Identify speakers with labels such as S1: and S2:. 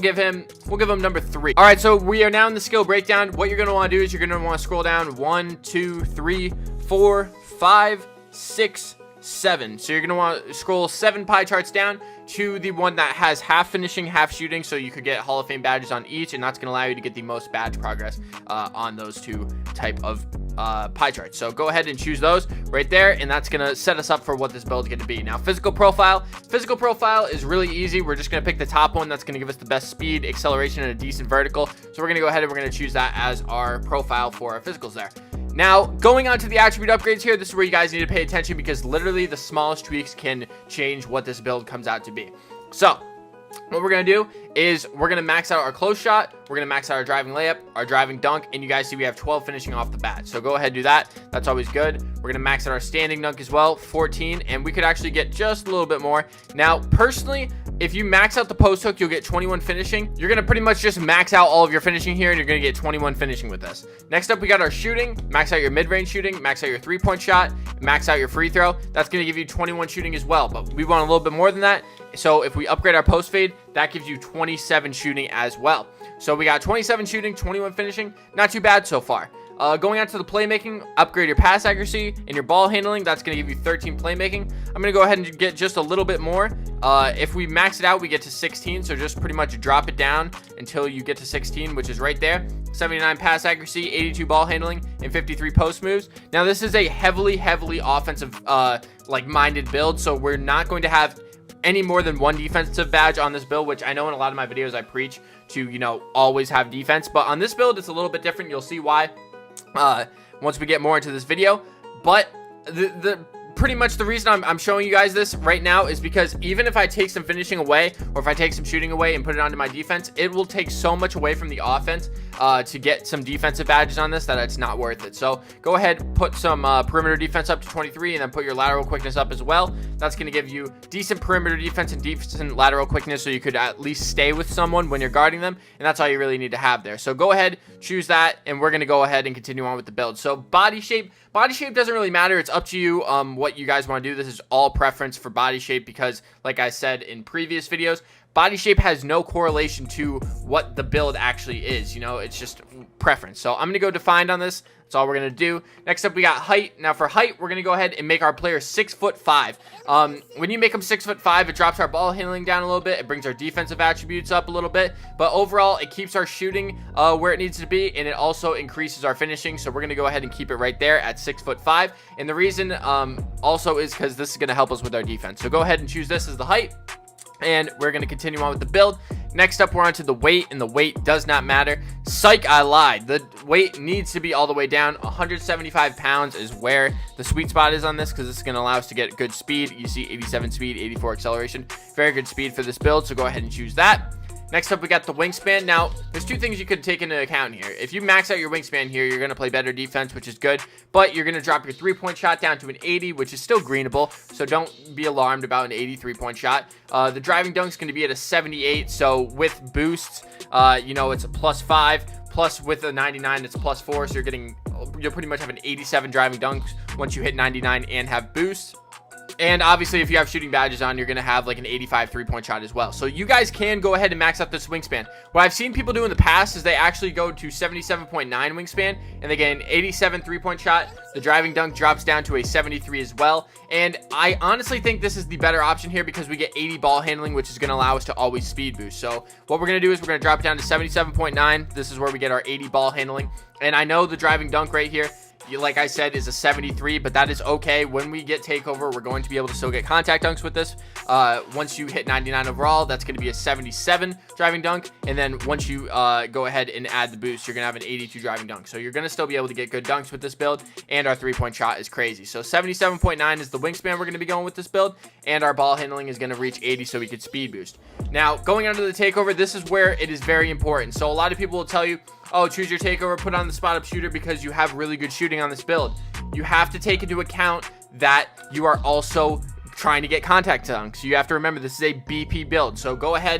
S1: We'll give him number 3. All right, so we are now in the skill breakdown. What you're going to want to do is you're going to want to scroll down 1, 2, 3, 4, 5, 6, 7. So you're going to want to scroll 7 pie charts down to the one that has half finishing, half shooting, so you could get Hall of Fame badges on each, and that's going to allow you to get the most badge progress on those 2 type of pie charts. So go ahead and choose those right there, and that's going to set us up for what this build is going to be. Now, physical profile is really easy. We're just going to pick the top one that's going to give us the best speed, acceleration, and a decent vertical. So we're going to go ahead and we're going to choose that as our profile for our physicals there. Now, going on to the attribute upgrades here, this is where you guys need to pay attention, because literally the smallest tweaks can change what this build comes out to be. So what we're going to do is we're going to max out our close shot, we're going to max out our driving layup, our driving dunk, and you guys see we have 12 finishing off the bat. So go ahead and do that. That's always good. We're going to max out our standing dunk as well, 14, and we could actually get just a little bit more. Now, personally, if you max out the post hook, you'll get 21 finishing. You're going to pretty much just max out all of your finishing here, and you're going to get 21 finishing with this. Next up, we got our shooting. Max out your mid-range shooting, max out your 3-point shot, max out your free throw. That's going to give you 21 shooting as well, but we want a little bit more than that. So if we upgrade our post fade, that gives you 27 shooting as well. So we got 27 shooting, 21 finishing. Not too bad so far. Going on to the playmaking, upgrade your pass accuracy and your ball handling. That's going to give you 13 playmaking. I'm going to go ahead and get just a little bit more. If we max it out, we get to 16. So just pretty much drop it down until you get to 16, which is right there. 79 pass accuracy, 82 ball handling, and 53 post moves. Now, this is a heavily offensive, minded build. So we're not going to have any more than 1 defensive badge on this build, which I know in a lot of my videos I preach to, always have defense. But on this build, it's a little bit different. You'll see why once we get more into this video. But pretty much the reason I'm showing you guys this right now is because even if I take some finishing away, or if I take some shooting away and put it onto my defense, it will take so much away from the offense to get some defensive badges on this that it's not worth it. So go ahead, put some perimeter defense up to 23, and then put your lateral quickness up as well. That's going to give you decent perimeter defense and decent lateral quickness, so you could at least stay with someone when you're guarding them, and that's all you really need to have there. So go ahead, choose that, and we're going to go ahead and continue on with the build. So body shape doesn't really matter. It's up to you what you guys want to do. This is all preference for body shape, because like I said in previous videos, body shape has no correlation to what the build actually is. It's just preference. So I'm going to go defined on this. That's all we're going to do. Next up, we got height. Now for height, we're going to go ahead and make our player 6'5". When you make them 6'5", it drops our ball handling down a little bit. It brings our defensive attributes up a little bit. But overall, it keeps our shooting where it needs to be, and it also increases our finishing. So we're going to go ahead and keep it right there at 6'5". And the reason also is because this is going to help us with our defense. So go ahead and choose this as the height. And we're going to continue on with the build. Next up, we're on to the weight, and the weight does not matter. Psych, I lied. The weight needs to be all the way down. 175 pounds is where the sweet spot is on this, because this is going to allow us to get good speed. You see 87 speed, 84 acceleration. Very good speed for this build, so go ahead and choose that. Next up, we got the wingspan. Now, there's 2 things you could take into account here. If you max out your wingspan here, you're going to play better defense, which is good, but you're going to drop your 3-point shot down to an 80, which is still greenable, so don't be alarmed about an 83-point shot. The driving dunk is going to be at a 78, so with boosts, it's a +5, plus with a 99, it's +4, so you'll pretty much have an 87 driving dunks once you hit 99 and have boosts. And obviously, if you have shooting badges on, you're going to have like an 85 3-point shot as well. So you guys can go ahead and max out this wingspan. What I've seen people do in the past is they actually go to 77.9 wingspan, and they get an 87 3-point shot. The driving dunk drops down to a 73 as well. And I honestly think this is the better option here, because we get 80 ball handling, which is going to allow us to always speed boost. So what we're going to do is we're going to drop it down to 77.9. This is where we get our 80 ball handling. And I know the driving dunk right here, like I said, is a 73, but that is okay. When we get takeover, we're going to be able to still get contact dunks with this. Once you hit 99 overall, that's going to be a 77 driving dunk, and then once you go ahead and add the boost, you're going to have an 82 driving dunk. So you're going to still be able to get good dunks with this build, and our 3-point shot is crazy. So 77.9 is the wingspan we're going to be going with this build, and our ball handling is going to reach 80, so we could speed boost. Now, going on to the takeover, this is where it is very important. So a lot of people will tell you, oh, choose your takeover, put on the spot up shooter because you have really good shooting on this build. You have to take into account that you are also trying to get contact dunks. You have to remember this is a BP build. So go ahead